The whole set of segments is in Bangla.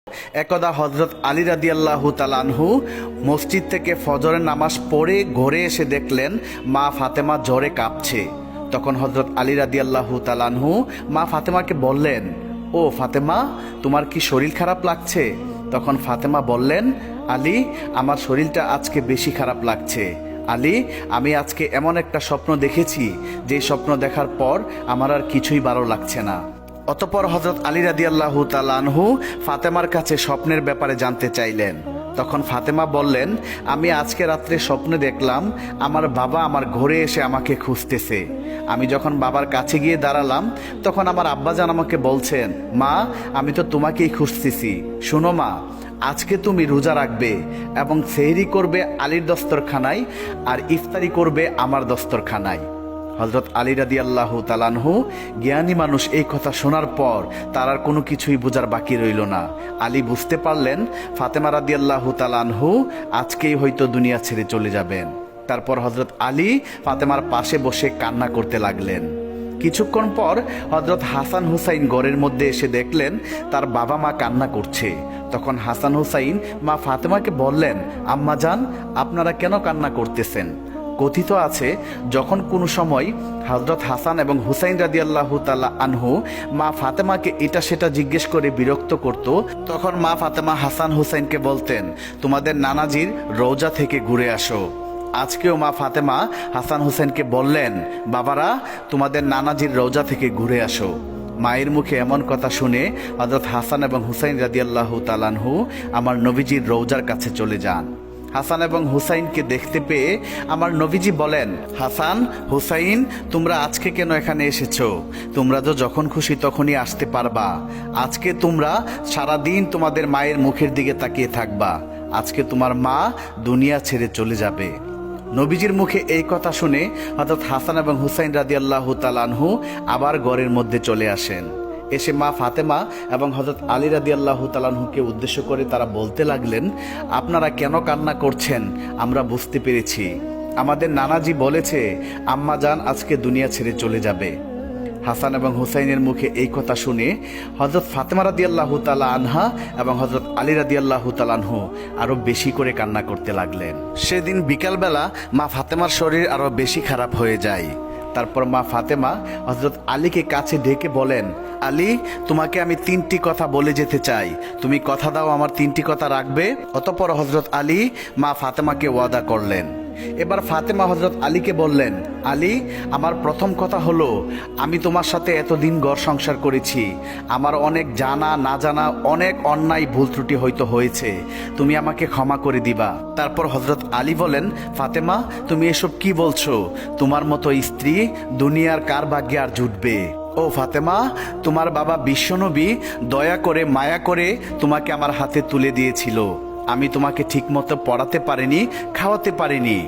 একদা হযরত আলী রাদিয়াল্লাহু তাআলা আনহু মসজিদ থেকে ফজরের নামাজ পড়ে ঘরে এসে দেখলেন মা ফাতেমা জ্বরে কাঁপছে। তখন হযরত আলী রাদিয়াল্লাহু তাআলা আনহু মা ফাতেমাকে বললেন, ও ফাতেমা, তোমার কি শরীর খারাপ লাগছে? তখন ফাতেমা বললেন, আলী, আমার শরীরটা আজকে বেশি খারাপ লাগছে। আলী, আমি আজকে এমন একটা স্বপ্ন দেখেছি যে স্বপ্ন দেখার পর আমার আর কিছুই ভালো লাগছে না। অতঃপর হযরত আলী রাদিয়াল্লাহু তাআলা আনহু ফাতেমার কাছে স্বপ্নের ব্যাপারে জানতে চাইলেন। তখন ফাতেমা বললেন, আমি আজকে রাত্রে স্বপ্নে দেখলাম আমার বাবা আমার ঘরে এসে আমাকে খুঁজতেছে। আমি যখন বাবার কাছে গিয়ে দাঁড়ালাম তখন আমার আব্বাজান আমাকে বলছেন, মা, আমি তো তোমাকেই খুঁজতেছি। শোনো মা, আজকে তুমি রোজা রাখবে এবং সেহরি করবে আলীর দস্তরখানায় আর ইফতারি করবে আমার দস্তরখানায়। হযরত আলী রাদিয়াল্লাহু তাআলা আনহু জ্ঞানী মানুষ, এই কথা শোনার পর তার আর কোনো কিছুই বোঝার বাকি রইল না। আলী বুঝতে পারলেন ফাতেমা রাদিয়াল্লাহু তাআলা আনহু আজকেই হয়তো দুনিয়া ছেড়ে চলে যাবেন। তারপর হযরত আলী ফাতেমার পাশে বসে কান্না করতে লাগলেন। কিছুক্ষণ পর হযরত হাসান হুসাইন ঘরের মধ্যে এসে দেখলেন তার বাবা মা কান্না করছে। তখন হাসান হুসাইন মা ফাতেমাকে বললেন, আম্মা জান, আপনারা কেন কান্না করতেছেন? কথিত আছে যখন কোনো সময় হযরত হাসান এবং হুসাইন রাদিয়াল্লাহু তাআলা আনহু মা ফাতেমাকে এটা সেটা জিজ্ঞেস করে বিরক্ত করত, তখন মা ফাতেমা হাসান হুসাইনকে বলতেন, তোমাদের নানাজির রওজা থেকে ঘুরে আসো। আজকেও মা ফাতেমা হাসান হুসাইনকে বললেন, বাবারা, তোমাদের নানাজির রওজা থেকে ঘুরে আসো। মায়ের মুখে এমন কথা শুনে হযরত হাসান এবং হুসাইন রাদিয়াল্লাহু তাআলা আনহু আমার নবীজির রওজার কাছে চলে যান। হাসান এবং হুসাইনকে দেখতে পেয়ে আমার নবীজি বলেন, হাসান, হুসাইন, তোমরা আজকে কেন এখানে এসেছো? তোমরা তো যখন খুশি তখনই আসতে পারবা। আজকে তোমরা সারাদিন তোমাদের মায়ের মুখের দিকে তাকিয়ে থাকবা। আজকে তোমার মা দুনিয়া ছেড়ে চলে যাবে। নবীজির মুখে এই কথা শুনে হযরত হাসান এবং হুসাইন রাদিয়াল্লাহু তাআলা আনহু আবার ঘরের মধ্যে চলে আসেন। এসে মা ফাতেমা এবং হযরত আলী রাদিয়াল্লাহু তাআলা আনহুকে উদ্দেশ্য করে তারা বলতে লাগলেন, আপনারা কেন কান্না করছেন আমরা বুঝতে পেরেছি। আমাদের নানাজি বলেছে আম্মা জান আজকে দুনিয়া ছেড়ে চলে যাবে। হাসান এবং হুসাইনের মুখে এই কথা শুনে হযরত ফাতেমা রাদিয়াল্লাহু তাআলা আনহা এবং হযরত আলী রাদিয়াল্লাহু তাআলা আনহু আরো বেশি করে কান্না করতে লাগলেন। সেদিন বিকালবেলা মা ফাতেমার শরীর আরো বেশি খারাপ হয়ে যায়। তারপর মা ফাতেমা হযরত আলীকে কাছে ডেকে বলেন, আলী, তোমাকে আমি 3টি কথা বলে যেতে চাই, তুমি কথা দাও আমার 3টি কথা রাখবে? অতঃপর হযরত আলী মা ফাতেমাকে ওয়াদা করলেন। এবার ফাতেমা হযরত আলীকে বললেন, আলী, আমার প্রথম কথা হলো, আমি তোমার সাথে এতদিন ঘর সংসার করেছি, আমার অনেক জানা না জানা অনেক অন্যায় ভুল ত্রুটি হয়তো হয়েছে, তুমি আমাকে ক্ষমা করে দিবা। তারপর হযরত আলী বলেন, ফাতেমা, তুমি এসব কি বলছো? তোমার মতো স্ত্রী দুনিয়ার কার ভাগ্যে আর জুটবে? ও ফাতেমা, তোমার বাবা বিশ্বনবী দয়া করে মায়া করে তোমাকে আমার হাতে তুলে দিয়েছিল। আমি তোমাকে ঠিকমতো পড়াতে পারিনি, খাওয়াতে পারিনি।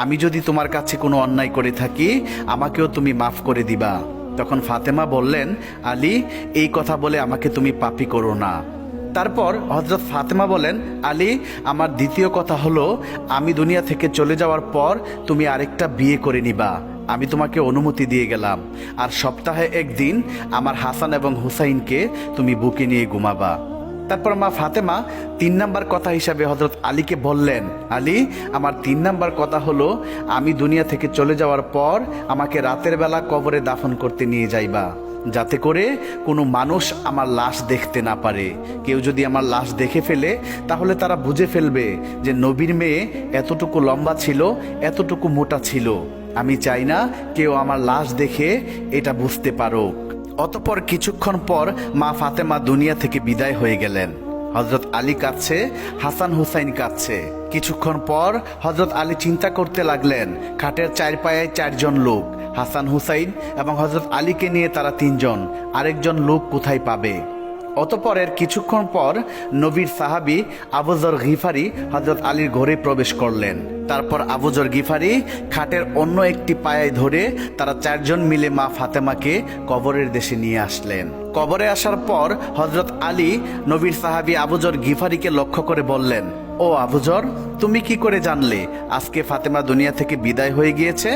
আমি যদি তোমার কাছে কোনো অন্যায় করে থাকি আমাকেও তুমি মাফ করে দিবা। তখন ফাতেমা বললেন, আলী, এই কথা বলে আমাকে তুমি পাপী করো না। তারপর হযরত ফাতেমা বলেন, আলী, আমার দ্বিতীয় কথা হলো, আমি দুনিয়া থেকে চলে যাওয়ার পর তুমি আরেকটা বিয়ে করে নিবা। আমি তোমাকে অনুমতি দিয়ে গেলাম। আর সপ্তাহে একদিন আমার হাসান এবং হুসাইনকে তুমি বুকে নিয়ে ঘুমাবা। তারপর মা ফাতেমা 3 নাম্বার কথা হিসাবে হযরত আলীকে বললেন, আলী, আমার 3 নাম্বার কথা হলো, আমি দুনিয়া থেকে চলে যাওয়ার পর আমাকে রাতের বেলা কবরে দাফন করতে নিয়ে যাইবা, যাতে করে কোনো মানুষ আমার লাশ দেখতে না পারে। কেউ যদি আমার লাশ দেখে ফেলে তাহলে তারা বুঝে ফেলবে যে নবীর মেয়ে এতটুকু লম্বা ছিল, এতটুকু মোটা ছিল। আমি চাই না কেউ আমার লাশ দেখে এটা বুঝতে পারুক। অতঃপর কিছুক্ষণ পর মা ফাতেমা দুনিয়া থেকে বিদায় হয়ে গেলেন। হযরত আলী কাঁদছে, হাসান হুসাইন কাঁদছে। কিছুক্ষণ পর হযরত আলী চিন্তা করতে লাগলেন, খাটের 4 পায়ে 4 জন লোক, হাসান হুসাইন এবং হযরত আলীকে নিয়ে তারা 3 জন, আরেকজন লোক কোথায় পাবে? অতঃপরের কিছুক্ষণ পর নবীর সাহাবী আবু যর গিফারি হযরত আলীর ঘরে প্রবেশ করলেন। তারপর আবু যর গিফারি খাটের অন্য একটি পায়ায় ধরে তারা 4 জন মিলে মা ফাতেমাকে কবরের দেশে নিয়ে আসলেন। কবরে আসার পর হযরত আলী নবীর সাহাবী আবু যর গিফারিকে লক্ষ্য করে বললেন, ও আবু যর, তুমি কি করে জানলে আজকে ফাতেমা দুনিয়া থেকে বিদায় হয়ে গিয়েছে?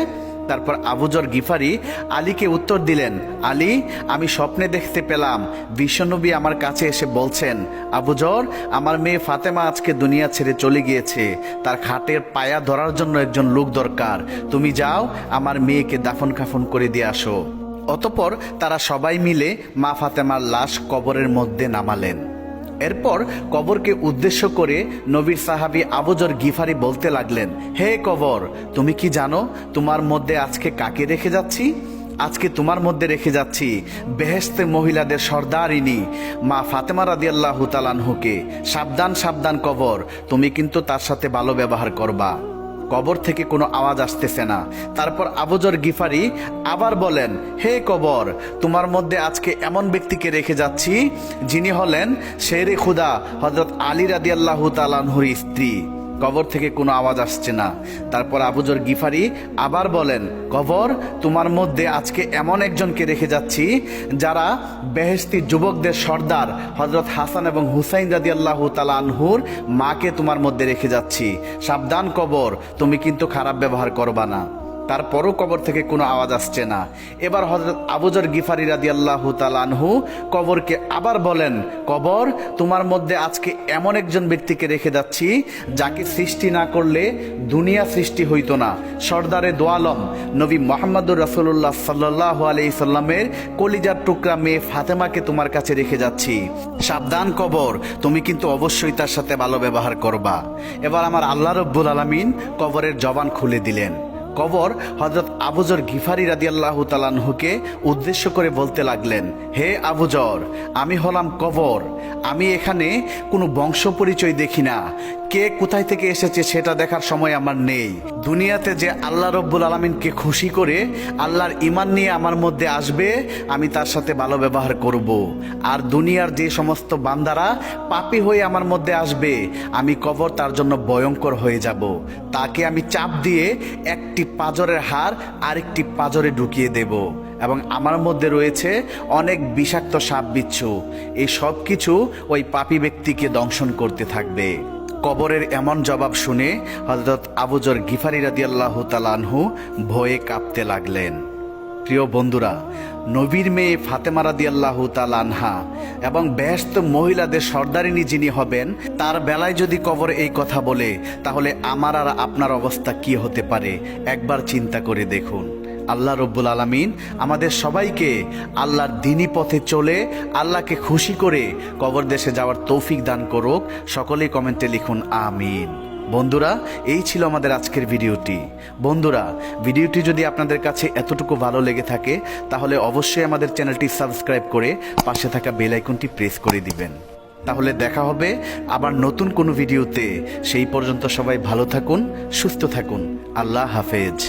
তারপর আবু যর গিফারি আলীকে উত্তর দিলেন, আলী, আমি স্বপ্নে দেখতে পেলাম বিশ্বনবী আমার কাছে এসে বলছেন, আবু যর, আমার মেয়ে ফাতেমা আজকে দুনিয়া ছেড়ে চলে গিয়েছে, তার খাটের পায়া ধরার জন্য একজন লোক দরকার, তুমি যাও আমার মেয়েকে দাফন কাফন করে দিয়ে আসো। অতঃপর তারা সবাই মিলে মা ফাতেমার লাশ কবরের মধ্যে নামালেন। এরপর কবরকে উদ্দেশ্য করে নবীর সাহাবী আবু যর গিফারি বলতে লাগলেন, হে কবর, তুমি কি জানো তোমার মধ্যে আজকে কাকে রেখে যাচ্ছি? আজকে তোমার মধ্যে রেখে যাচ্ছি বেহেশতে মহিলাদের সর্দারিনী মা ফাতেমা রাদিয়াল্লাহু তাআলা আনহুকে। সাবধান সাবধান কবর, তুমি কিন্তু তার সাথে ভালো ব্যবহার করবা। কবর থেকে কোনো আওয়াজ আসতেছে না। তারপর আবু যর গিফারি আবার বলেন, হে কবর, তোমার মধ্যে আজকে এমন ব্যক্তিকে রেখে যাচ্ছি যিনি হলেন শেরে খুদা হযরত আলী রাদিয়াল্লাহু তাআলা আনহুর স্ত্রী। কবর থেকে কোনো আওয়াজ আসছে না। তারপর আবু যর গিফারি আবার বলেন, কবর, তোমার মধ্যে আজকে এমন একজনকে রেখে যাচ্ছি যারা বেহেশতি যুবকদের সর্দার হযরত হাসান এবং হুসাইন রাদিয়াল্লাহু তাআলা আনহুর মাকে তোমার মধ্যে রেখে যাচ্ছি। সাবধান কবর, তুমি কিন্তু খারাপ ব্যবহার করবা না। তারপরও কবর থেকে কোনো আওয়াজ আসছে না। এবার হযরত আবু যর গিফারি রাদিয়াল্লাহু তাআলা আনহু কবরকে আবার বলেন, কবর, তোমার মধ্যে আজকে এমন একজন ব্যক্তিকে রেখে যাচ্ছি যাকে সৃষ্টি না করলে দুনিয়া সৃষ্টি হইতো না। সর্দারে দো আলম নবী মুহাম্মদুর রাসূলুল্লাহ সাল্লাল্লাহু আলাইহি সাল্লামের কলিজার টুকরা মেয়ে ফাতেমাকে তোমার কাছে রেখে যাচ্ছি। সাবধান কবর, তুমি কিন্তু অবশ্যই তার সাথে ভালো ব্যবহার করবা। এবার আমার আল্লাহ রাব্বুল আলামিন কবরের জবান খুলে দিলেন। কবর হযরত আবু যর গিফারি রাদিয়াল্লাহু তাআলা আনহুকে উদ্দেশ্য করে বলতে লাগলেন, হে আবু যর, আমি হলাম কবর। আমি এখানে কোনো বংশ পরিচয় দেখি না। কে কোথায় থেকে এসেছে সেটা দেখার সময় আমার নেই। দুনিয়াতে যে আল্লাহ রব্বুল আলামিনকে খুশি করে আল্লাহর ঈমান নিয়ে আমার মধ্যে আসবে, আমি তার সাথে ভালো ব্যবহার করব। আর দুনিয়ার যে সমস্ত বান্দারা পাপী হয়ে আমার মধ্যে আসবে, আমি কবর তার জন্য ভয়ঙ্কর হয়ে যাব। তাকে আমি চাপ দিয়ে একটি পাঁজরের হাড় আরেকটি পাঁজরে ঢুকিয়ে দেব, এবং আমার মধ্যে রয়েছে অনেক বিষাক্ত সাপ বিচ্ছু। এই সব কিছু ওই পাপী ব্যক্তিকে দংশন করতে থাকবে। কবরের এমন জবাব শুনে হযরত আবু যর গিফারি রাদিয়াল্লাহু তাআলা আনহু ভয়ে কাঁপতে লাগলেন। প্রিয় বন্ধুরা, নবীর মেয়ে ফাতেমা রাদিয়াল্লাহু তাআলা আনহা এবং বেহেশত মহিলাদের সর্দারিনী যিনি হবেন, তার বেলায় যদি কবর এই কথা বলে, তাহলে আমার আর আপনার অবস্থা কি হতে পারে একবার চিন্তা করে দেখুন। আল্লাহ রব্বুল আলামিন আমাদের সবাইকে আল্লাহর দ্বীনি পথে চলে আল্লাহকে খুশি করে কবর দেশে যাওয়ার তৌফিক দান করুক। সকলেই কমেন্টে লিখুন আমিন। বন্ধুরা, এই ছিল আমাদের আজকের ভিডিওটি। বন্ধুরা, ভিডিওটি যদি আপনাদের কাছে এতটুকু ভালো লেগে থাকে, তাহলে অবশ্যই আমাদের চ্যানেলটি সাবস্ক্রাইব করে পাশে থাকা বেল আইকনটি প্রেস করে দিবেন। তাহলে দেখা হবে আবার নতুন কোনো ভিডিওতে। সেই পর্যন্ত সবাই ভালো থাকুন, সুস্থ থাকুন। আল্লাহ হাফেজ।